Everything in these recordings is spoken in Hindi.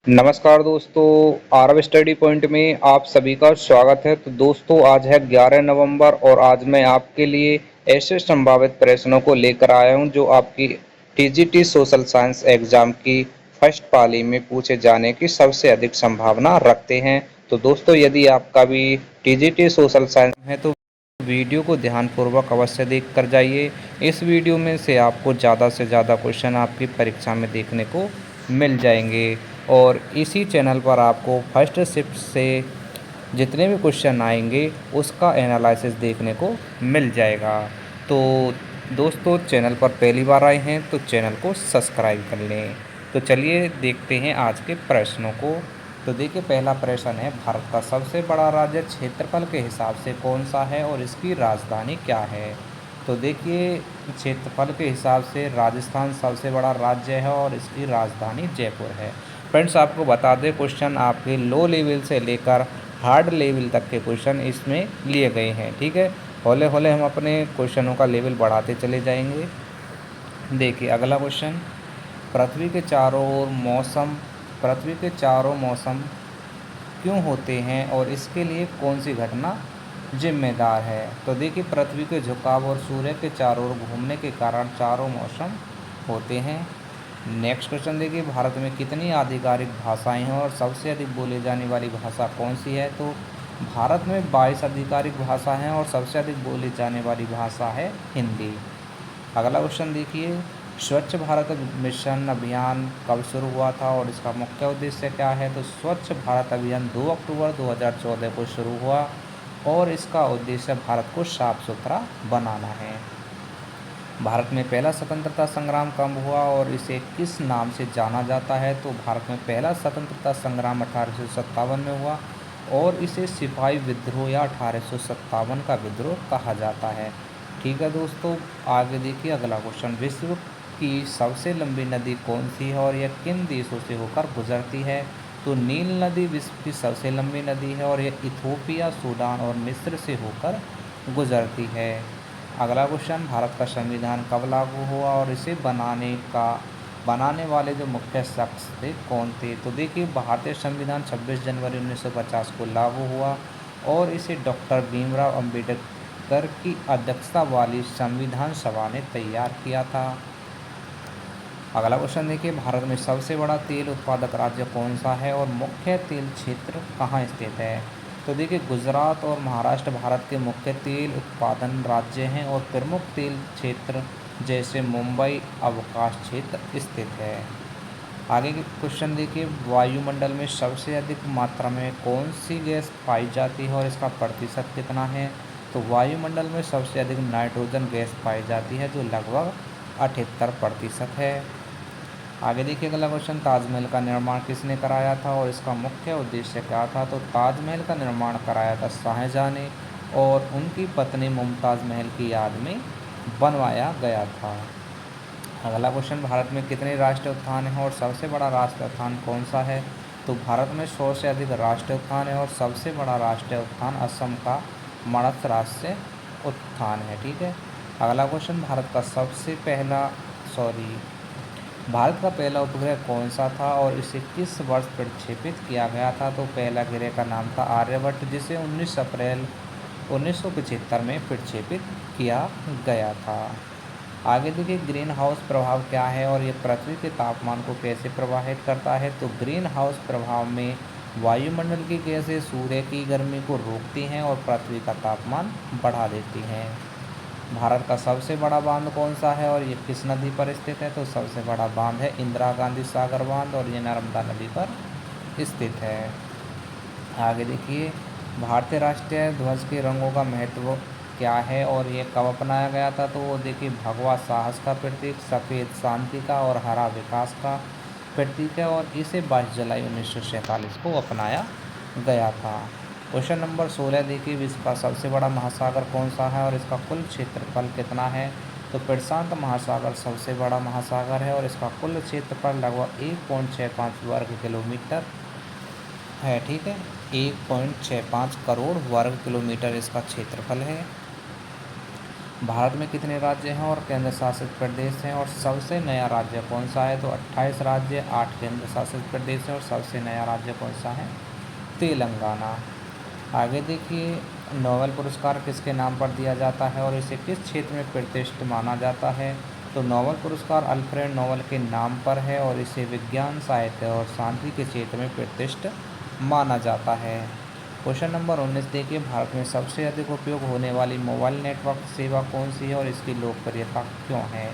नमस्कार दोस्तों, आरव स्टडी पॉइंट में आप सभी का स्वागत है। तो दोस्तों, आज है 11 नवंबर और आज मैं आपके लिए ऐसे संभावित प्रश्नों को लेकर आया हूं जो आपकी टीजीटी सोशल साइंस एग्जाम की फर्स्ट पाली में पूछे जाने की सबसे अधिक संभावना रखते हैं। तो दोस्तों, यदि आपका भी टीजीटी सोशल साइंस है तो वीडियो को ध्यानपूर्वक अवश्य देख कर जाइए। इस वीडियो में से आपको ज़्यादा से ज़्यादा क्वेश्चन आपकी परीक्षा में देखने को मिल जाएंगे और इसी चैनल पर आपको फर्स्ट शिफ्ट से जितने भी क्वेश्चन आएंगे उसका एनालिसिस देखने को मिल जाएगा। तो दोस्तों, चैनल पर पहली बार आए हैं तो चैनल को सब्सक्राइब कर लें। तो चलिए देखते हैं आज के प्रश्नों को। तो देखिए, पहला प्रश्न है, भारत का सबसे बड़ा राज्य क्षेत्रफल के हिसाब से कौन सा है और इसकी राजधानी क्या है। तो देखिए, क्षेत्रफल के हिसाब से राजस्थान सबसे बड़ा राज्य है और इसकी राजधानी जयपुर है। फ्रेंड्स, आपको बता दें, क्वेश्चन आपके लो लेवल से लेकर हार्ड लेवल तक के क्वेश्चन इसमें लिए गए हैं। ठीक है, हौले हौले हम अपने क्वेश्चनों का लेवल बढ़ाते चले जाएंगे। देखिए अगला क्वेश्चन, पृथ्वी के चारों मौसम क्यों होते हैं और इसके लिए कौन सी घटना जिम्मेदार है। तो देखिए, पृथ्वी के झुकाव और सूर्य के चारों ओर घूमने के कारण चारों मौसम होते हैं। नेक्स्ट क्वेश्चन देखिए, भारत में कितनी आधिकारिक भाषाएं हैं और सबसे अधिक बोली जाने वाली भाषा कौन सी है। तो भारत में 22 आधिकारिक भाषा हैं और सबसे अधिक बोली जाने वाली भाषा है हिंदी। अगला क्वेश्चन देखिए, स्वच्छ भारत मिशन अभियान कब शुरू हुआ था और इसका मुख्य उद्देश्य क्या है। तो स्वच्छ भारत अभियान 2 अक्टूबर 2014 को शुरू हुआ और इसका उद्देश्य भारत को साफ सुथरा बनाना है। भारत में पहला स्वतंत्रता संग्राम कब हुआ और इसे किस नाम से जाना जाता है। तो भारत में पहला स्वतंत्रता संग्राम 1857 में हुआ और इसे सिपाही विद्रोह या 1857 का विद्रोह कहा जाता है। ठीक है दोस्तों, आगे देखिए अगला क्वेश्चन, विश्व की सबसे लंबी नदी कौन सी है और यह किन देशों से होकर गुजरती है। तो नील नदी विश्व की सबसे लंबी नदी है और यह इथोपिया, सूडान और मिस्र से होकर गुजरती है। अगला क्वेश्चन, भारत का संविधान कब लागू हुआ और इसे बनाने वाले जो मुख्य शख्स थे कौन थे। तो देखिए, भारतीय संविधान 26 जनवरी 1950 को लागू हुआ और इसे डॉक्टर भीमराव अंबेडकर की अध्यक्षता वाली संविधान सभा ने तैयार किया था। अगला क्वेश्चन देखिए, भारत में सबसे बड़ा तेल उत्पादक राज्य कौन सा है और मुख्य तेल क्षेत्र कहाँ स्थित है। तो देखिए, गुजरात और महाराष्ट्र भारत के मुख्य तेल उत्पादन राज्य हैं और प्रमुख तेल क्षेत्र जैसे मुंबई अवकाश क्षेत्र स्थित है। आगे के क्वेश्चन देखिए, वायुमंडल में सबसे अधिक मात्रा में कौन सी गैस पाई जाती है और इसका प्रतिशत कितना है। तो वायुमंडल में सबसे अधिक नाइट्रोजन गैस पाई जाती है जो लगभग 78% है। आगे देखिए अगला क्वेश्चन, ताजमहल का निर्माण किसने कराया था और इसका मुख्य उद्देश्य क्या था। तो ताजमहल का निर्माण कराया था शाहजहाँ ने और उनकी पत्नी मुमताज़ महल की याद में बनवाया गया था। अगला क्वेश्चन, भारत में कितने राष्ट्रीय उद्यान हैं और सबसे बड़ा राष्ट्रीय उद्यान कौन सा है। तो भारत में 100 से अधिक राष्ट्रीय उद्यान है और सबसे बड़ा राष्ट्रीय उद्यान असम का मानस राष्ट्रीय उद्यान है। ठीक है, अगला क्वेश्चन, भारत का पहला उपग्रह कौन सा था और इसे किस वर्ष प्रक्षेपित किया गया था। तो पहला ग्रह का नाम था आर्यभट्ट, जिसे 19 अप्रैल 1975 में प्रक्षेपित किया गया था। आगे देखिए, ग्रीन हाउस प्रभाव क्या है और ये पृथ्वी के तापमान को कैसे प्रभावित करता है। तो ग्रीन हाउस प्रभाव में वायुमंडल की गैसें सूर्य की गर्मी को रोकती हैं और पृथ्वी का तापमान बढ़ा देती हैं। भारत का सबसे बड़ा बांध कौन सा है और ये किस नदी पर स्थित है। तो सबसे बड़ा बांध है इंदिरा गांधी सागर बांध और ये नर्मदा नदी पर स्थित है। आगे देखिए, भारतीय राष्ट्रीय ध्वज के रंगों का महत्व क्या है और ये कब अपनाया गया था। तो वो देखिए, भगवा साहस का प्रतीक, सफ़ेद शांति का और हरा विकास का प्रतीक है और इसे 22 जुलाई 1947 को अपनाया गया था। क्वेश्चन नंबर 16 देखिए, विश्व का सबसे बड़ा महासागर कौन सा है और इसका कुल क्षेत्रफल कितना है। तो प्रशांत महासागर सबसे बड़ा महासागर है और इसका कुल क्षेत्रफल लगभग 1.65 वर्ग किलोमीटर है। ठीक है, 1.65 करोड़ वर्ग किलोमीटर इसका क्षेत्रफल है। भारत में कितने राज्य हैं और केंद्र शासित प्रदेश हैं, और सबसे नया राज्य कौन सा है? तो 28 राज्य, 8 केंद्र शासित प्रदेश हैं, और सबसे नया राज्य कौन सा है? तेलंगाना। आगे देखिए, नोबेल पुरस्कार किसके नाम पर दिया जाता है और इसे किस क्षेत्र में प्रतिष्ठित माना जाता है? तो नोबेल पुरस्कार अल्फ्रेड नोबेल के नाम पर है और इसे विज्ञान, साहित्य और शांति के क्षेत्र में प्रतिष्ठित माना जाता है। क्वेश्चन नंबर 19 देखिए, भारत में सबसे अधिक उपयोग होने वाली मोबाइल नेटवर्क सेवा कौन सी है और इसकी लोकप्रियता क्यों है?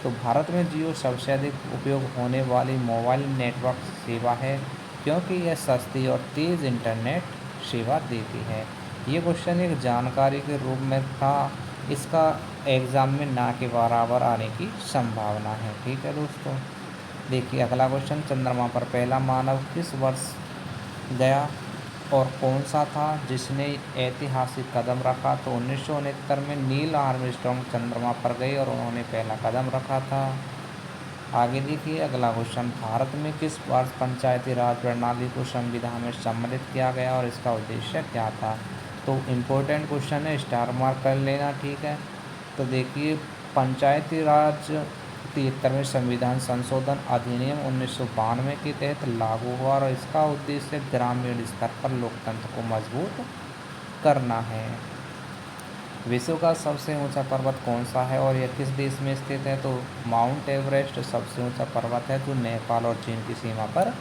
तो भारत में जियो सबसे अधिक उपयोग होने वाली मोबाइल नेटवर्क सेवा है, क्योंकि यह सस्ती और तेज़ इंटरनेट सेवा देती है। ये क्वेश्चन एक जानकारी के रूप में था, इसका एग्ज़ाम में ना के बराबर आने की संभावना है। ठीक है दोस्तों। देखिए अगला क्वेश्चन, चंद्रमा पर पहला मानव किस वर्ष गया और कौन सा था जिसने ऐतिहासिक कदम रखा? तो 1969 में नील आर्मस्ट्रॉन्ग चंद्रमा पर गए और उन्होंने पहला कदम रखा था। आगे देखिए अगला क्वेश्चन, भारत में किस वर्ष पंचायती राज प्रणाली को संविधान में सम्मिलित किया गया और इसका उद्देश्य क्या था? तो इम्पोर्टेंट क्वेश्चन है, स्टार मार्क कर लेना। ठीक है। तो देखिए, पंचायती राज 73वें संविधान संशोधन अधिनियम 1992 के तहत लागू हुआ और इसका उद्देश्य ग्रामीण स्तर पर लोकतंत्र को मजबूत करना है। विश्व का सबसे ऊंचा पर्वत कौन सा है और यह किस देश में स्थित है? तो माउंट एवरेस्ट सबसे ऊंचा पर्वत है जो नेपाल और चीन की सीमा पर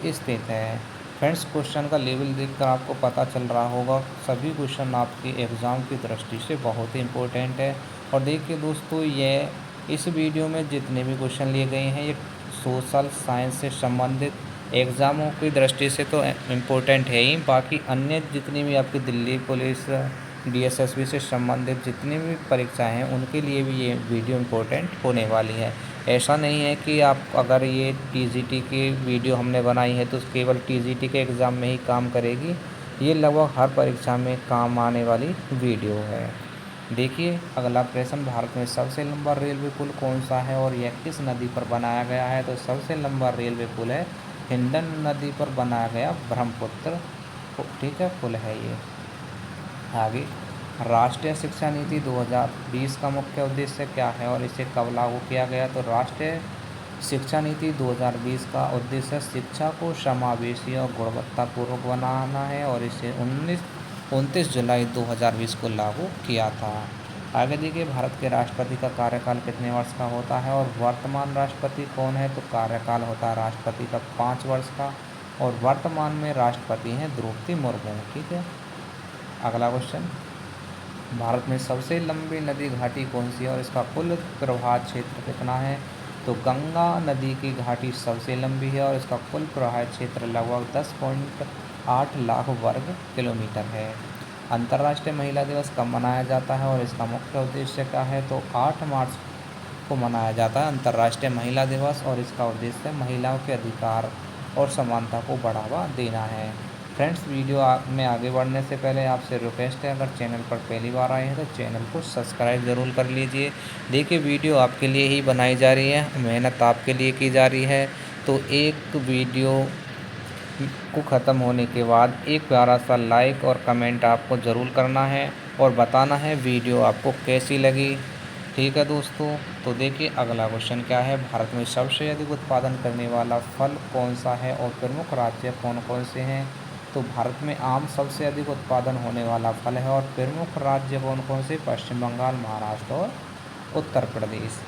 स्थित है। फ्रेंड्स, क्वेश्चन का लेवल देखकर आपको पता चल रहा होगा सभी क्वेश्चन आपके एग्ज़ाम की दृष्टि से बहुत ही इम्पोर्टेंट है। और देखिए दोस्तों, ये इस वीडियो में जितने भी क्वेश्चन लिए गए हैं ये सोशल साइंस से संबंधित एग्ज़ामों की दृष्टि से तो इम्पोर्टेंट है ही, बाकी अन्य जितनी भी आपकी दिल्ली पुलिस, DSSB से संबंधित जितनी भी परीक्षाएं हैं उनके लिए भी ये वीडियो इम्पोर्टेंट होने वाली है। ऐसा नहीं है कि आप अगर ये TGT की वीडियो हमने बनाई है तो केवल TGT के एग्ज़ाम में ही काम करेगी, ये लगभग हर परीक्षा में काम आने वाली वीडियो है। देखिए अगला प्रश्न, भारत में सबसे लंबा रेलवे पुल कौन सा है और यह किस नदी पर बनाया गया है? तो सबसे लंबा रेलवे पुल है हिंडन नदी पर बनाया गया ब्रह्मपुत्र, ठीक है, पुल है ये। आगे, राष्ट्रीय शिक्षा नीति 2020 का मुख्य उद्देश्य क्या है और इसे कब लागू किया गया? तो राष्ट्रीय शिक्षा नीति 2020 का उद्देश्य शिक्षा को समावेशी और गुणवत्तापूर्वक बनाना है और इसे 29 जुलाई 2020 को लागू किया था। आगे देखिए, भारत के राष्ट्रपति का कार्यकाल कितने वर्ष का होता है और वर्तमान राष्ट्रपति कौन है? तो कार्यकाल होता है राष्ट्रपति का 5 वर्ष का और वर्तमान में राष्ट्रपति हैं द्रौपदी मुर्मू। ठीक है। अगला क्वेश्चन, भारत में सबसे लंबी नदी घाटी कौन सी है और इसका कुल प्रवाह क्षेत्र कितना है? तो गंगा नदी की घाटी सबसे लंबी है और इसका कुल प्रवाह क्षेत्र लगभग 10.8 लाख वर्ग किलोमीटर है। अंतर्राष्ट्रीय महिला दिवस कब मनाया जाता है और इसका मुख्य उद्देश्य क्या है? तो 8 मार्च को मनाया जाता है अंतर्राष्ट्रीय महिला दिवस और इसका उद्देश्य महिलाओं के अधिकार और समानता को बढ़ावा देना है। फ्रेंड्स, वीडियो में आगे बढ़ने से पहले आपसे रिक्वेस्ट है, अगर चैनल पर पहली बार आए हैं तो चैनल को सब्सक्राइब ज़रूर कर लीजिए। देखिए वीडियो आपके लिए ही बनाई जा रही है, मेहनत आपके लिए की जा रही है। तो एक वीडियो को ख़त्म होने के बाद एक प्यारा सा लाइक और कमेंट आपको ज़रूर करना है और बताना है वीडियो आपको कैसी लगी। ठीक है दोस्तों। तो देखिए अगला क्वेश्चन क्या है, भारत में सबसे अधिक उत्पादन करने वाला फल कौन सा है और प्रमुख राज्य कौन कौन से हैं? तो भारत में आम सबसे अधिक उत्पादन होने वाला फल है और प्रमुख राज्य कौन कौन से? पश्चिम बंगाल, महाराष्ट्र और उत्तर प्रदेश।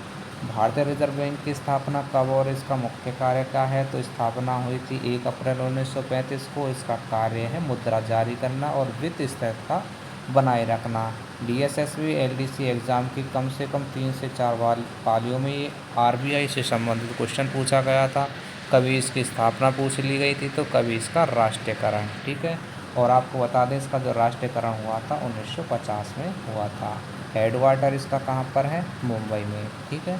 भारतीय रिजर्व बैंक की स्थापना कब और इसका मुख्य कार्य क्या है? तो स्थापना हुई थी 1 अप्रैल 1935 को। इसका कार्य है मुद्रा जारी करना और वित्त स्थिरता बनाए रखना। DSSB LDC एग्ज़ाम की कम से कम 3 से 4 पालियों में ये RBI से संबंधित क्वेश्चन पूछा गया था। कभी इसकी स्थापना पूछ ली गई थी तो कभी इसका राष्ट्रीयकरण। ठीक है। और आपको बता दें इसका जो राष्ट्रीयकरण हुआ था 1950 में हुआ था। हेडक्वार्टर इसका कहाँ पर है? मुंबई में। ठीक है।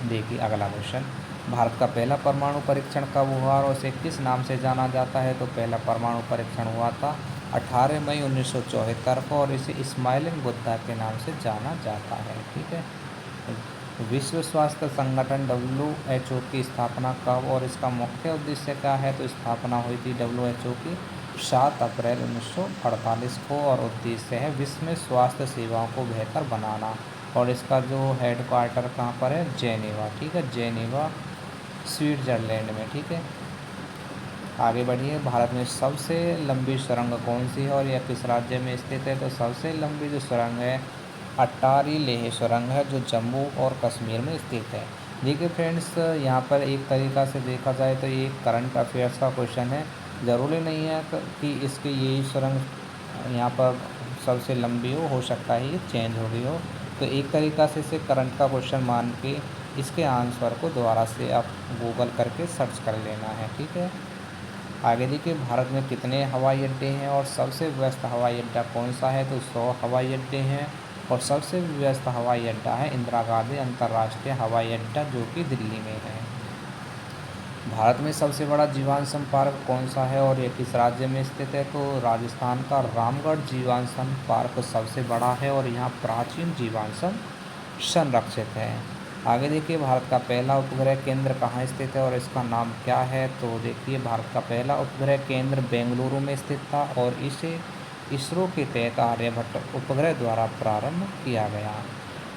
देखिए अगला क्वेश्चन, भारत का पहला परमाणु परीक्षण कब हुआ और उसे किस नाम से जाना जाता है? तो पहला परमाणु परीक्षण हुआ था 18 मई 1974 को और इसे स्माइलिंग बुद्धा के नाम से जाना जाता है। ठीक है। विश्व स्वास्थ्य संगठन WHO की स्थापना कब और इसका मुख्य उद्देश्य क्या है? तो स्थापना हुई थी WHO की 7 अप्रैल 1948 को और उद्देश्य है विश्व में स्वास्थ्य सेवाओं को बेहतर बनाना। और इसका जो हेड क्वार्टर कहाँ पर है, जेनेवा, ठीक है, जेनेवा स्विट्ज़रलैंड में, ठीक है। आगे बढ़िए, भारत में सबसे लंबी सुरंग कौन सी है और यह किस राज्य में स्थित है? तो सबसे लंबी जो सुरंग है अट्टारी लेह सुरंग है, जो जम्मू और कश्मीर में स्थित है। देखिए फ्रेंड्स, यहाँ पर एक तरीक़ा से देखा जाए तो ये करंट अफेयर्स का क्वेश्चन है। ज़रूरी नहीं है कि इसकी यही सुरंग यहाँ पर सबसे लंबी हो सकता है ये चेंज हो गई हो। तो एक तरीक़ा से इसे करंट का क्वेश्चन मान के इसके आंसर को दोबारा से आप गूगल करके सर्च कर लेना है, ठीक है। आगे देखिए, भारत में कितने हवाई अड्डे हैं और सबसे व्यस्त हवाई अड्डा कौन सा है? तो 100 हवाई अड्डे हैं और सबसे व्यस्त हवाई अड्डा है इंदिरा गांधी अंतर्राष्ट्रीय हवाई अड्डा, जो कि दिल्ली में है। भारत में सबसे बड़ा जीवाश्म पार्क कौन सा है और यह किस राज्य में स्थित है? तो राजस्थान का रामगढ़ जीवाश्म पार्क सबसे बड़ा है और यहाँ प्राचीन जीवाश्म संरक्षित है। आगे देखिए, भारत का पहला उपग्रह केंद्र कहाँ स्थित है और इसका नाम क्या है? तो देखिए, भारत का पहला उपग्रह केंद्र बेंगलुरु में स्थित था और इसे इसरो के तहत आर्यभट्ट उपग्रह द्वारा प्रारंभ किया गया।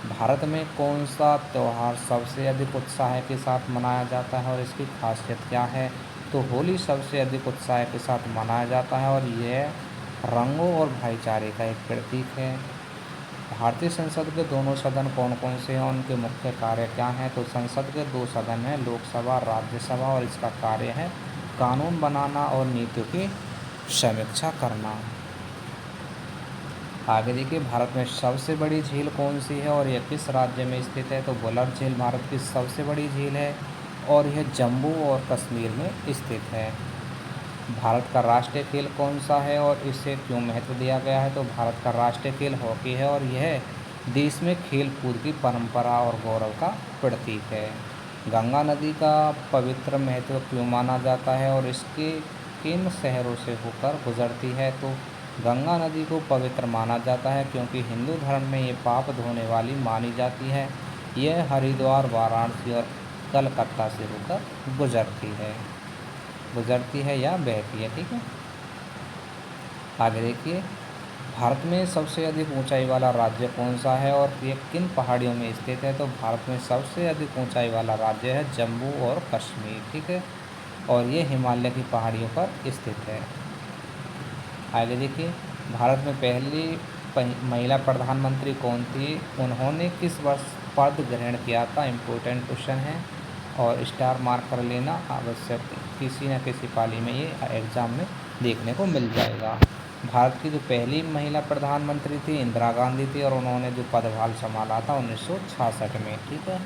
भारत में कौन सा त्यौहार सबसे अधिक उत्साह के साथ मनाया जाता है और इसकी खासियत क्या है? तो होली सबसे अधिक उत्साह के साथ मनाया जाता है और यह रंगों और भाईचारे का एक प्रतीक है। भारतीय संसद के दोनों सदन कौन कौन से हैं, उनके मुख्य कार्य क्या हैं? तो संसद के 2 सदन हैं, लोकसभा, राज्यसभा, और इसका कार्य है कानून बनाना और नीतियों की समीक्षा करना। आगे देखिए, भारत में सबसे बड़ी झील कौन सी है और यह किस राज्य में स्थित है? तो बुलर झील भारत की सबसे बड़ी झील है और यह जम्मू और कश्मीर में स्थित है। भारत का राष्ट्रीय खेल कौन सा है और इसे क्यों महत्व दिया गया है? तो भारत का राष्ट्रीय खेल हॉकी है और यह देश में खेल कूद की परंपरा और गौरव का प्रतीक है। गंगा नदी का पवित्र महत्व क्यों माना जाता है और इसके किन शहरों से होकर गुजरती है? तो गंगा नदी को पवित्र माना जाता है क्योंकि हिंदू धर्म में ये पाप धोने वाली मानी जाती है। यह हरिद्वार, वाराणसी और कलकत्ता से होकर गुजरती है या बहती है, ठीक है। आगे देखिए, भारत में सबसे अधिक ऊंचाई वाला राज्य कौन सा है और ये किन पहाड़ियों में स्थित है? तो भारत में सबसे अधिक ऊंचाई वाला राज्य है जम्मू और कश्मीर, ठीक है, और ये हिमालय की पहाड़ियों पर स्थित है। आगे देखिए, भारत में पहली महिला प्रधानमंत्री कौन थी? उन्होंने किस वर्ष पद ग्रहण किया था? इम्पोर्टेंट क्वेश्चन है और स्टार मार्क कर लेना आवश्यक, किसी न किसी पाली में ये एग्ज़ाम में देखने को मिल जाएगा। भारत की जो पहली महिला प्रधानमंत्री थी इंदिरा गांधी थी और उन्होंने जो पदभार संभाला था 1966 में, ठीक है।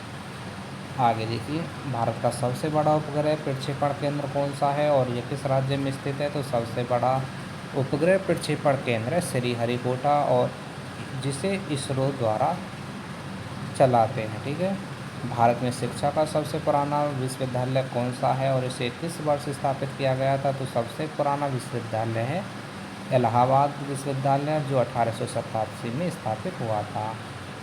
आगे देखिए, भारत का सबसे बड़ा उपग्रह प्रक्षेपण केंद्र कौन सा है और यह किस राज्य में स्थित है? तो सबसे बड़ा उपग्रह प्रक्षेपण केंद्र है श्रीहरिकोटा और जिसे इसरो द्वारा चलाते हैं, ठीक है। भारत में शिक्षा का सबसे पुराना विश्वविद्यालय कौन सा है और इसे किस वर्ष स्थापित किया गया था? तो सबसे पुराना विश्वविद्यालय है इलाहाबाद विश्वविद्यालय, जो 1887 में स्थापित हुआ था।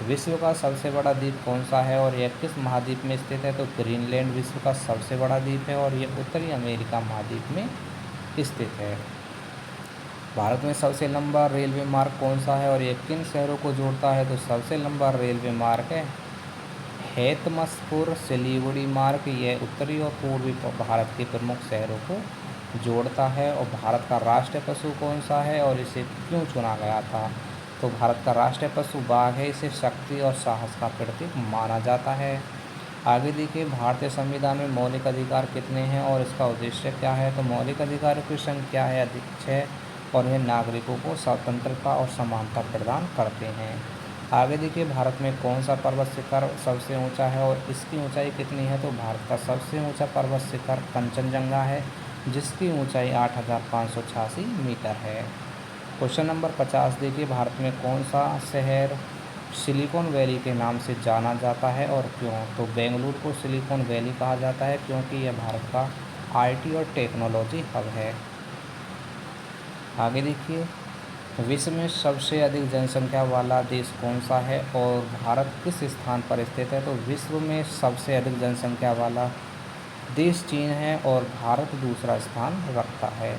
विश्व का सबसे बड़ा द्वीप कौन सा है और यह किस महाद्वीप में स्थित है? तो ग्रीनलैंड विश्व का सबसे बड़ा द्वीप है और यह उत्तरी अमेरिका महाद्वीप में स्थित है। भारत में सबसे लंबा रेलवे मार्ग कौन सा है और यह किन शहरों को जोड़ता है? तो सबसे लंबा रेलवे मार्ग है हैतमसपुर सिलीगुड़ी मार्ग। यह उत्तरी और पूर्वी भारत के प्रमुख शहरों को जोड़ता है। और भारत का राष्ट्रीय पशु कौन सा है और इसे क्यों चुना गया था? तो भारत का राष्ट्रीय पशु बाघ है, इसे शक्ति और साहस का प्रतीक माना जाता है। आगे देखिए, भारतीय संविधान में मौलिक अधिकार कितने हैं और इसका उद्देश्य क्या है? तो मौलिक अधिकारों की संख्या है अधिक 6 और यह नागरिकों को स्वतंत्रता और समानता प्रदान करते हैं। आगे देखिए, भारत में कौन सा पर्वत शिखर सबसे ऊंचा है और इसकी ऊंचाई कितनी है? तो भारत का सबसे ऊंचा पर्वत शिखर कंचनजंगा है, जिसकी ऊंचाई 8,586 मीटर है। क्वेश्चन नंबर 50 देखिए, भारत में कौन सा शहर सिलिकॉन वैली के नाम से जाना जाता है और क्यों? तो बेंगलुरु को सिलिकॉन वैली कहा जाता है क्योंकि यह भारत का आईटी और टेक्नोलॉजी हब है। आगे देखिए, विश्व में सबसे अधिक जनसंख्या वाला देश कौन सा है और भारत किस स्थान पर स्थित है? तो विश्व में सबसे अधिक जनसंख्या वाला देश चीन है और भारत दूसरा स्थान रखता है।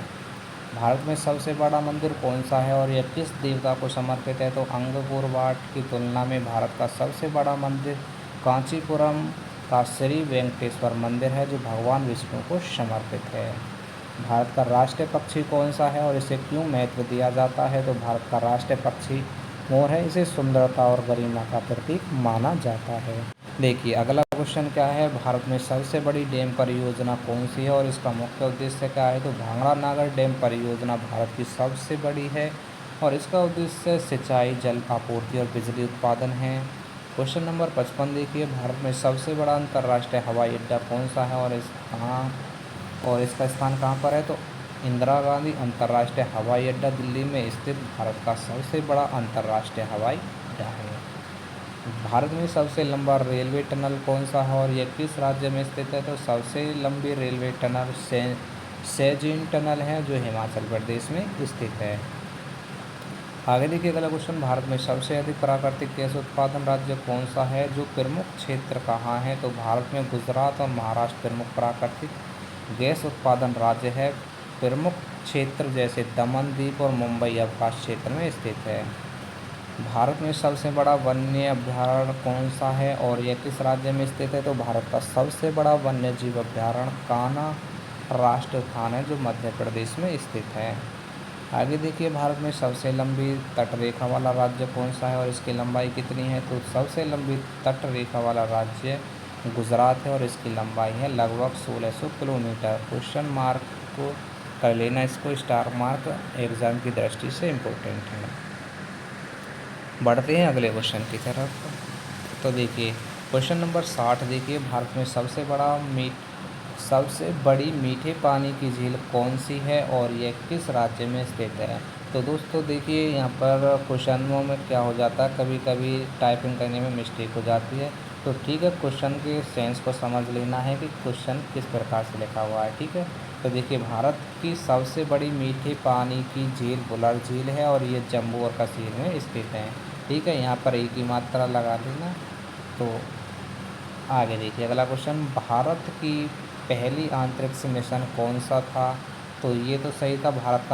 भारत में सबसे बड़ा मंदिर कौन सा है और यह किस देवता को समर्पित है? तो अंगकोर वाट की तुलना में भारत का सबसे बड़ा मंदिर कांचीपुरम का श्री वेंकटेश्वर मंदिर है, जो भगवान विष्णु को समर्पित है। भारत का राष्ट्रीय पक्षी कौन सा है और इसे क्यों महत्व दिया जाता है? तो भारत का राष्ट्रीय पक्षी मोर है। इसे सुंदरता और गरिमा का प्रतीक माना जाता है। देखिए अगला क्वेश्चन क्या है, भारत में सबसे बड़ी डैम परियोजना कौन सी है और इसका मुख्य उद्देश्य क्या है? तो भांगड़ा नागर डैम परियोजना भारत की सबसे बड़ी है और इसका उद्देश्य सिंचाई, जल आपूर्ति और बिजली उत्पादन है। क्वेश्चन नंबर 55 देखिए, भारत में सबसे बड़ा अंतर्राष्ट्रीय हवाई अड्डा कौन सा है और इसका स्थान कहाँ पर है? तो इंदिरा गांधी अंतर्राष्ट्रीय हवाई अड्डा दिल्ली में स्थित भारत का सबसे बड़ा अंतर्राष्ट्रीय हवाई अड्डा है। भारत में सबसे लंबा रेलवे टनल कौन सा है और यह किस राज्य में स्थित है? तो सबसे लंबी रेलवे टनल सेजिन टनल है, जो हिमाचल प्रदेश में स्थित है। आगे देखिए अगला क्वेश्चन, भारत में सबसे अधिक प्राकृतिक गैस उत्पादन राज्य कौन सा है? जो प्रमुख क्षेत्र कहाँ है? तो भारत में गुजरात और महाराष्ट्र प्रमुख प्राकृतिक गैस उत्पादन राज्य है। प्रमुख क्षेत्र जैसे दमन द्वीप और मुंबई अवकाश क्षेत्र में स्थित है। भारत में सबसे बड़ा वन्य अभयारण्य कौन सा है और यह किस राज्य में स्थित है? तो भारत का सबसे बड़ा वन्य जीव अभयारण्य कान्हा राष्ट्रीय उद्यान है, जो मध्य प्रदेश में स्थित है। आगे देखिए, भारत में सबसे लंबी तटरेखा वाला राज्य कौन सा है और इसकी लंबाई कितनी है? तो सबसे लंबी तटरेखा वाला राज्य गुजरात है और इसकी लंबाई है लगभग 1600 किलोमीटर। क्वेश्चन मार्क को कर लेना, इसको स्टार मार्क एग्जाम की दृष्टि से इम्पोर्टेंट है। बढ़ते हैं अगले क्वेश्चन की तरफ। तो देखिए क्वेश्चन नंबर 60 देखिए, भारत में सबसे बड़ी मीठे पानी की झील कौन सी है और यह किस राज्य में स्थित है? तो दोस्तों देखिए यहाँ पर क्वेश्चनों में क्या हो जाता है, कभी कभी टाइपिंग करने में मिस्टेक हो जाती है। तो ठीक है, क्वेश्चन के सेंस को समझ लेना है कि क्वेश्चन किस प्रकार से लिखा हुआ है। ठीक है, तो देखिए भारत की सबसे बड़ी मीठे पानी की झील बुलर झील है और ये जम्मू और कश्मीर में स्थित है। ठीक है, यहाँ पर एक ही मात्रा लगा देना। तो आगे देखिए अगला क्वेश्चन, भारत की पहली अंतरिक्ष मिशन कौन सा था? तो ये तो सही था, भारत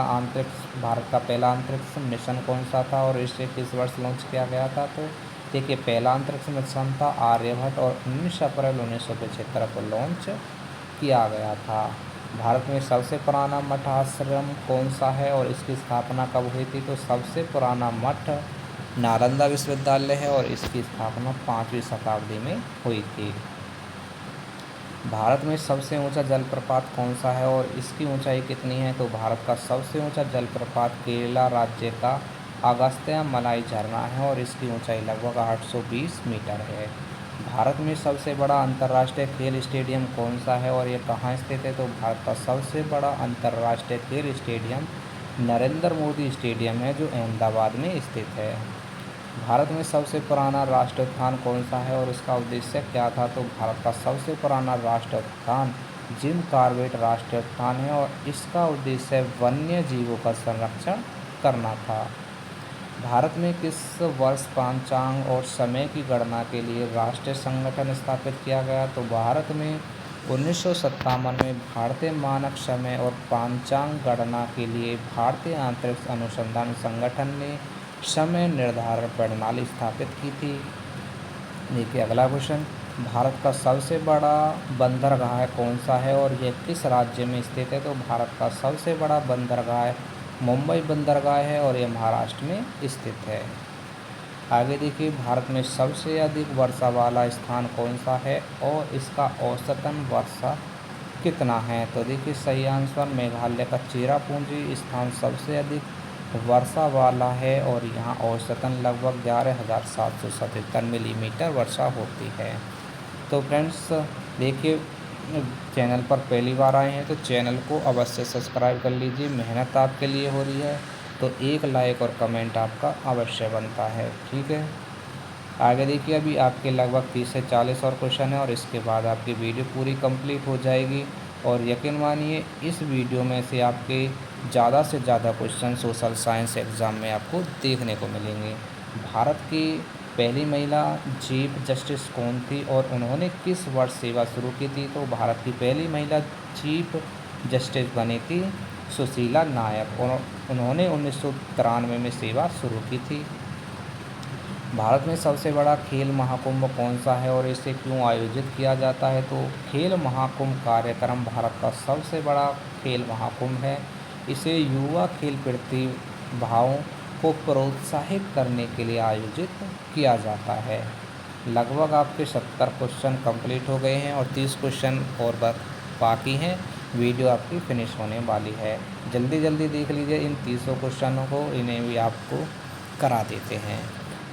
का पहला अंतरिक्ष मिशन कौन सा था और इसे किस वर्ष लॉन्च किया गया था? तो देखिए पहला अंतरिक्ष मिशन था आर्यभट्ट और 19 अप्रैल 1975 को लॉन्च किया गया था। भारत में सबसे पुराना मठ आश्रम कौन सा है और इसकी स्थापना कब हुई थी? तो सबसे पुराना मठ नालंदा विश्वविद्यालय है और इसकी स्थापना 5वीं शताब्दी में हुई थी। भारत में सबसे ऊंचा जलप्रपात कौन सा है और इसकी ऊंचाई कितनी है? तो भारत का सबसे ऊंचा जलप्रपात केरला राज्य का अगस्त्य मलाई झरना है और इसकी ऊंचाई लगभग 820 मीटर है। भारत में सबसे बड़ा अंतर्राष्ट्रीय खेल स्टेडियम कौन सा है और यह कहाँ स्थित है? तो भारत का सबसे बड़ा अंतर्राष्ट्रीय खेल स्टेडियम नरेंद्र मोदी स्टेडियम है, जो अहमदाबाद में स्थित है। भारत में सबसे पुराना राष्ट्रीय उद्यान कौन सा है और इसका उद्देश्य क्या था? तो भारत का सबसे पुराना राष्ट्रीय उद्यान जिम कॉर्बेट राष्ट्रीय उद्यान है और इसका उद्देश्य वन्य जीवों का संरक्षण करना था। भारत में किस वर्ष पांचांग और समय की गणना के लिए राष्ट्रीय संगठन स्थापित किया गया? तो भारत में 1957 में भारतीय मानक समय और पांचांग गणना के लिए भारतीय अंतरिक्ष अनुसंधान संगठन ने समय निर्धारण प्रणाली स्थापित की थी। देखिए अगला क्वेश्चन, भारत का सबसे बड़ा बंदरगाह कौन सा है और यह किस राज्य में स्थित है? तो भारत का सबसे बड़ा बंदरगाह मुंबई बंदरगाह है और यह महाराष्ट्र में स्थित है। आगे देखिए, भारत में सबसे अधिक वर्षा वाला स्थान कौन सा है और इसका औसतन वर्षा कितना है? तो देखिए सही आंसर मेघालय का चेरापूंजी स्थान सबसे अधिक वर्षा वाला है और यहाँ औसतन लगभग 11,777 मिलीमीटर वर्षा होती है। तो फ्रेंड्स देखिए, चैनल पर पहली बार आए हैं तो चैनल को अवश्य सब्सक्राइब कर लीजिए, मेहनत आपके लिए हो रही है तो एक लाइक और कमेंट आपका अवश्य बनता है। ठीक है, आगे देखिए अभी आपके लगभग 30 से 40 और क्वेश्चन है और इसके बाद आपकी वीडियो पूरी कंप्लीट हो जाएगी और यकीन मानिए इस वीडियो में से आपके ज़्यादा से ज़्यादा क्वेश्चन सोशल साइंस एग्ज़ाम में आपको देखने को मिलेंगे। भारत की पहली महिला चीफ जस्टिस कौन थी और उन्होंने किस वर्ष सेवा शुरू की थी? तो भारत की पहली महिला चीफ जस्टिस बनी थी सुशीला नायक और उन्होंने 1993 में सेवा शुरू की थी। भारत में सबसे बड़ा खेल महाकुंभ कौन सा है और इसे क्यों आयोजित किया जाता है? तो खेल महाकुंभ कार्यक्रम भारत का सबसे बड़ा खेल महाकुंभ है। इसे युवा खेल प्रतिभाओं को प्रोत्साहित करने के लिए आयोजित किया जाता है। लगभग आपके 70 क्वेश्चन कंप्लीट हो गए हैं और 30 क्वेश्चन और बाकी हैं। वीडियो आपकी फिनिश होने वाली है। जल्दी जल्दी देख लीजिए इन 30 क्वेश्चनों को, इन्हें भी आपको करा देते हैं।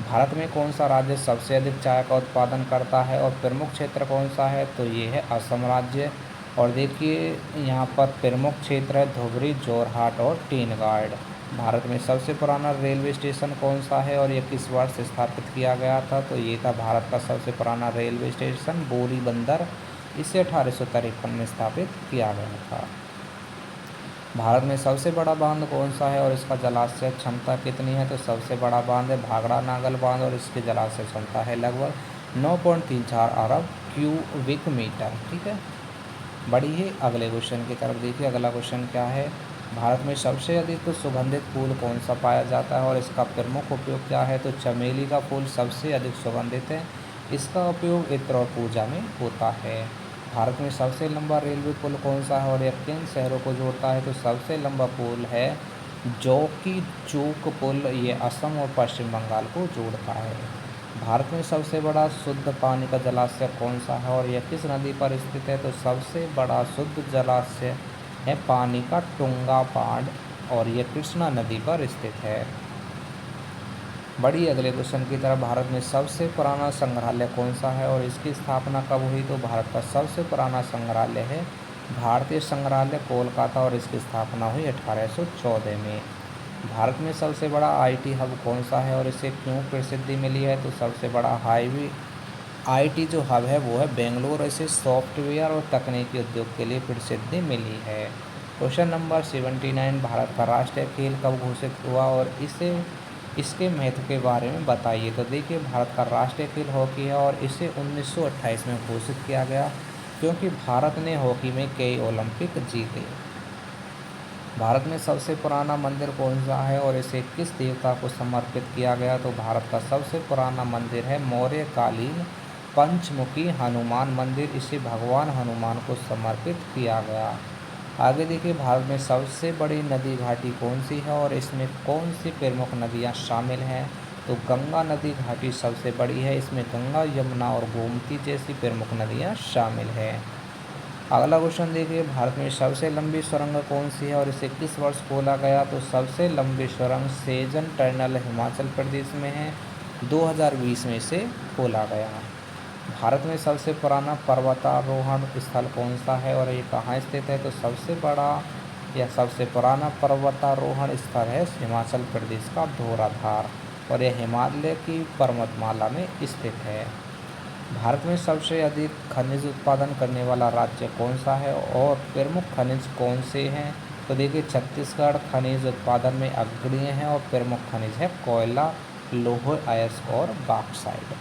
भारत में कौन सा राज्य सबसे अधिक चाय का उत्पादन करता है और प्रमुख क्षेत्र कौन सा है? तो ये है असम राज्य। और देखिए यहाँ पर प्रमुख क्षेत्र है धुबरी, जोरहाट और टीनगार्ड। भारत में सबसे पुराना रेलवे स्टेशन कौन सा है और यह किस वर्ष स्थापित किया गया था? तो ये था भारत का सबसे पुराना रेलवे स्टेशन बोरी बंदर। इसे 1853 में स्थापित किया गया था। भारत में सबसे बड़ा बांध कौन सा है और इसका जलाशय क्षमता कितनी है? तो सबसे बड़ा बांध है भाखड़ा नागल बांध और इसकी जलाशय क्षमता है लगभग 9.34 अरब क्यूबिक मीटर। ठीक है, बढ़िए अगले क्वेश्चन की तरफ देखिए। अगला क्वेश्चन क्या है? भारत में सबसे अधिक सुगंधित फूल कौन सा पाया जाता है और इसका प्रमुख उपयोग क्या है? तो चमेली का फूल सबसे अधिक सुगंधित है। इसका उपयोग इत्र और पूजा में होता है। भारत में सबसे लंबा रेलवे पुल कौन सा है और यह किन शहरों को जोड़ता है? तो सबसे लंबा पुल है जोकी चूक पुल। ये असम और पश्चिम बंगाल को जोड़ता है। भारत में सबसे बड़ा शुद्ध पानी का जलाशय कौन सा है और यह किस नदी पर स्थित है? तो सबसे बड़ा शुद्ध जलाशय है पानी का टुंगा बांध और यह कृष्णा नदी पर स्थित है। बड़ी अगले क्वेश्चन की तरफ। भारत में सबसे पुराना संग्रहालय कौन सा है और इसकी स्थापना कब हुई? तो भारत का सबसे पुराना संग्रहालय है भारतीय संग्रहालय कोलकाता और इसकी स्थापना हुई 1814 में। भारत में सबसे बड़ा आईटी हब कौन सा है और इसे क्यों प्रसिद्धि मिली है? तो सबसे बड़ा हाईवे आईटी जो हब है वो है बेंगलोर। इसे सॉफ्टवेयर और तकनीकी उद्योग के लिए प्रसिद्धि मिली है। Question number 79। भारत का राष्ट्रीय खेल कब घोषित हुआ और इसके महत्व के बारे में बताइए। तो देखिए भारत का राष्ट्रीय खेल हॉकी है और इसे 1928 में घोषित किया गया क्योंकि भारत ने हॉकी में कई ओलंपिक जीते। भारत में सबसे पुराना मंदिर कौन सा है और इसे किस देवता को समर्पित किया गया? तो भारत का सबसे पुराना मंदिर है मौर्यकालीन पंचमुखी हनुमान मंदिर। इसे भगवान हनुमान को समर्पित किया गया। आगे देखिए भारत में सबसे बड़ी नदी घाटी कौन सी है और इसमें कौन सी प्रमुख नदियां शामिल हैं? तो गंगा नदी घाटी सबसे बड़ी है। इसमें गंगा, यमुना और गोमती जैसी प्रमुख नदियां शामिल हैं। अगला क्वेश्चन देखिए भारत में सबसे लंबी सुरंग कौन सी है और इसे किस वर्ष खोला गया? तो सबसे लंबी सुरंग सेजन टनल हिमाचल प्रदेश में है। 2020 में इसे खोला गया। भारत में सबसे पुराना पर्वतारोहण स्थल कौन सा है और ये कहाँ स्थित है? तो सबसे बड़ा या सबसे पुराना पर्वतारोहण स्थल है हिमाचल प्रदेश का धौराधार और यह हिमालय की पर्वतमाला में स्थित है। भारत में सबसे अधिक खनिज उत्पादन करने वाला राज्य कौन सा है और प्रमुख खनिज कौन से हैं? तो देखिए छत्तीसगढ़ खनिज उत्पादन में अग्रणीय है और प्रमुख खनिज है कोयला, लौह अयस्क और बॉक्साइट।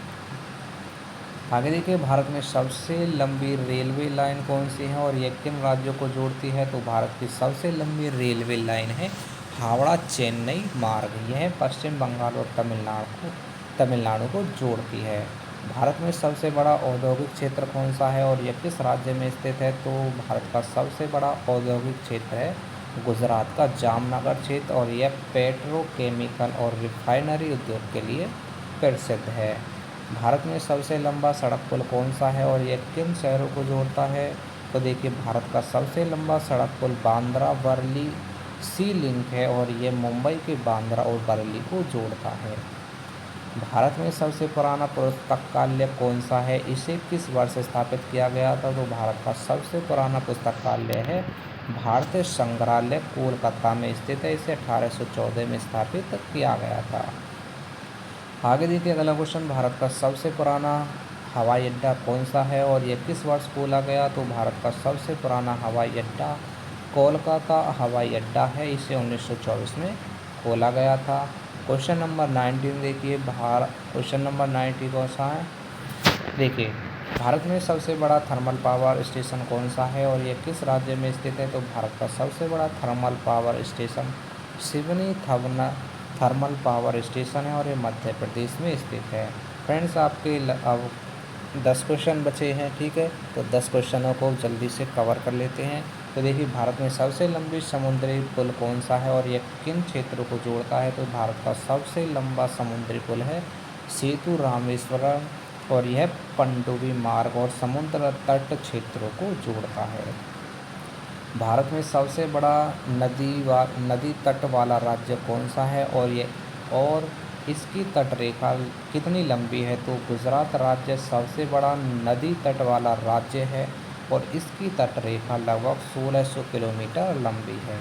आगे देखिए भारत में सबसे लंबी रेलवे लाइन कौन सी है और यह किन राज्यों को जोड़ती है? तो भारत की सबसे लंबी रेलवे लाइन है हावड़ा चेन्नई मार्ग। यह पश्चिम बंगाल और तमिलनाडु को जोड़ती है। भारत में सबसे बड़ा औद्योगिक क्षेत्र कौन सा है और यह किस राज्य में स्थित है? तो भारत का सबसे बड़ा औद्योगिक क्षेत्र है गुजरात का जामनगर क्षेत्र और यह पेट्रोकेमिकल और रिफाइनरी उद्योग के लिए प्रसिद्ध है। भारत में सबसे लंबा सड़क पुल कौन सा है और यह किन शहरों को जोड़ता है? तो देखिए भारत का सबसे लंबा सड़क पुल बांद्रा वर्ली सी लिंक है और यह मुंबई के बांद्रा और वर्ली को जोड़ता है। भारत में सबसे पुराना पुस्तकालय कौन सा है? इसे किस वर्ष स्थापित किया गया था? तो भारत का सबसे पुराना पुस्तकालय है भारतीय संग्रहालय कोलकाता में स्थित है। इसे 1814 में स्थापित किया गया था। आगे देखिए अगला क्वेश्चन। भारत का सबसे पुराना हवाई अड्डा कौन सा है और यह किस वर्ष खोला गया? तो भारत का सबसे पुराना हवाई अड्डा कोलकाता हवाई अड्डा है। इसे 1924 में खोला गया था। क्वेश्चन नंबर 19 देखिए क्वेश्चन नंबर 90 कौन सा है? देखिए भारत में सबसे बड़ा थर्मल पावर स्टेशन कौन सा है और यह किस राज्य में स्थित है? तो भारत का सबसे बड़ा thermal power station Seoni thermal power station है और ये मध्य प्रदेश में स्थित है। फ्रेंड्स, आपके अब 10 क्वेश्चन बचे हैं, ठीक है। तो 10 क्वेश्चनों को जल्दी से कवर कर लेते हैं। तो देखिए, भारत में सबसे लंबी समुद्री पुल कौन सा है और यह किन क्षेत्रों को जोड़ता है? तो भारत का सबसे लंबा समुद्री पुल है सेतु रामेश्वरम और यह पनडुब्बी मार्ग और समुद्र तट क्षेत्रों को जोड़ता है। भारत में सबसे बड़ा नदी तट वाला राज्य कौन सा है और इसकी तट रेखा कितनी लंबी है? तो गुजरात राज्य सबसे बड़ा नदी तट वाला राज्य है और इसकी तट रेखा लगभग 1600 किलोमीटर लंबी है।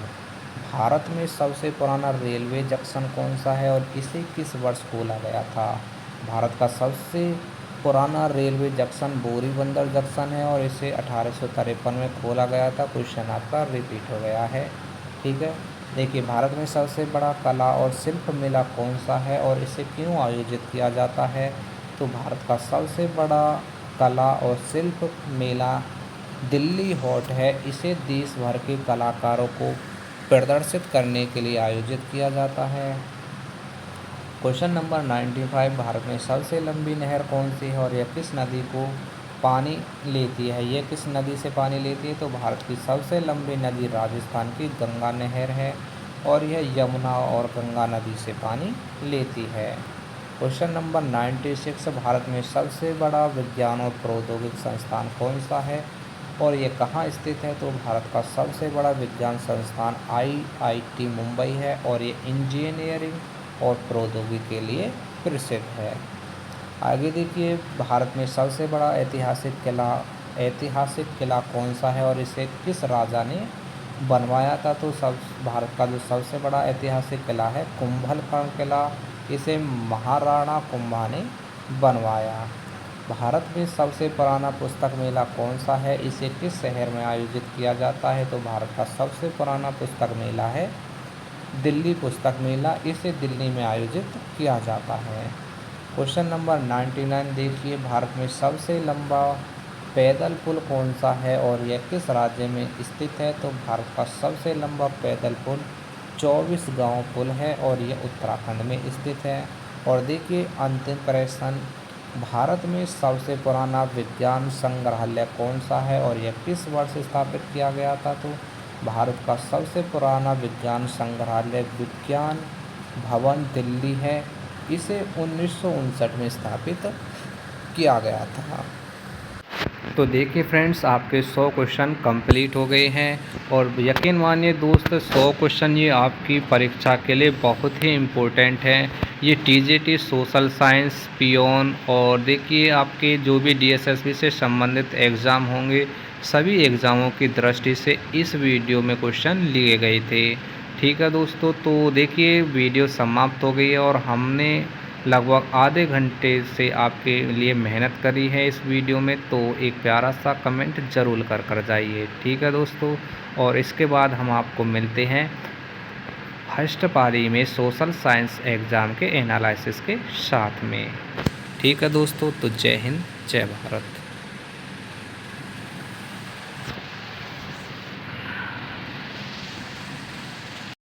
भारत में सबसे पुराना रेलवे जंक्शन कौन सा है और इसे किस वर्ष खोला गया था? भारत का सबसे पुराना रेलवे जंक्शन बोरीबंदर जंक्शन है और इसे 1853 में खोला गया था। क्वेश्चन आपका रिपीट हो गया है, ठीक है। देखिए, भारत में सबसे बड़ा कला और शिल्प मेला कौन सा है और इसे क्यों आयोजित किया जाता है? तो भारत का सबसे बड़ा कला और शिल्प मेला दिल्ली हॉट है। इसे देश भर के कलाकारों को प्रदर्शित करने के लिए आयोजित किया जाता है। क्वेश्चन नंबर 95, भारत में सबसे लंबी नहर कौन सी है और यह किस नदी को पानी लेती है? यह किस नदी से पानी लेती है? तो भारत की सबसे लंबी नदी राजस्थान की गंगा नहर है और यह यमुना और गंगा नदी से पानी लेती है। क्वेश्चन नंबर 96, भारत में सबसे बड़ा विज्ञान और प्रौद्योगिक संस्थान कौन सा है और ये कहाँ स्थित है? तो भारत का सबसे बड़ा विज्ञान संस्थान IIT मुंबई है और ये इंजीनियरिंग और प्रौद्योगिकी के लिए प्रसिद्ध है। आगे देखिए, भारत में सबसे बड़ा ऐतिहासिक किला कौन सा है और इसे किस राजा ने बनवाया था? तो भारत का जो सबसे बड़ा ऐतिहासिक किला है कुंभलगढ़ किला, इसे महाराणा कुंभा ने बनवाया। भारत में सबसे पुराना पुस्तक मेला कौन सा है? इसे किस शहर में आयोजित किया जाता है? तो भारत का सबसे पुराना पुस्तक मेला है दिल्ली पुस्तक मेला, इसे दिल्ली में आयोजित किया जाता है। क्वेश्चन नंबर 99, देखिए, भारत में सबसे लंबा पैदल पुल कौन सा है और यह किस राज्य में स्थित है? तो भारत का सबसे लंबा पैदल पुल 24 गांव पुल है और यह उत्तराखंड में स्थित है। और देखिए, अंतिम प्रश्न, भारत में सबसे पुराना विज्ञान संग्रहालय कौन सा है और यह किस वर्ष स्थापित किया गया था? तो भारत का सबसे पुराना विज्ञान संग्रहालय विज्ञान भवन दिल्ली है, इसे 1959 में स्थापित किया गया था। तो देखिए फ्रेंड्स, आपके 100 क्वेश्चन कंप्लीट हो गए हैं और यकीन मानिए दोस्त, 100 क्वेश्चन ये आपकी परीक्षा के लिए बहुत ही इम्पोर्टेंट हैं। ये TJT सोशल साइंस पियोन और देखिए आपके जो भी DSSB से संबंधित एग्ज़ाम होंगे, सभी एग्ज़ामों की दृष्टि से इस वीडियो में क्वेश्चन लिए गए थे, ठीक है दोस्तों। तो देखिए, वीडियो समाप्त हो गई है और हमने लगभग आधे घंटे से आपके लिए मेहनत करी है इस वीडियो में, तो एक प्यारा सा कमेंट ज़रूर कर जाइए, ठीक है दोस्तों। और इसके बाद हम आपको मिलते हैं फर्स्ट पारी में सोशल साइंस एग्ज़ाम के एनालिसिस के साथ में, ठीक है दोस्तों। तो जय हिंद, जय भारत।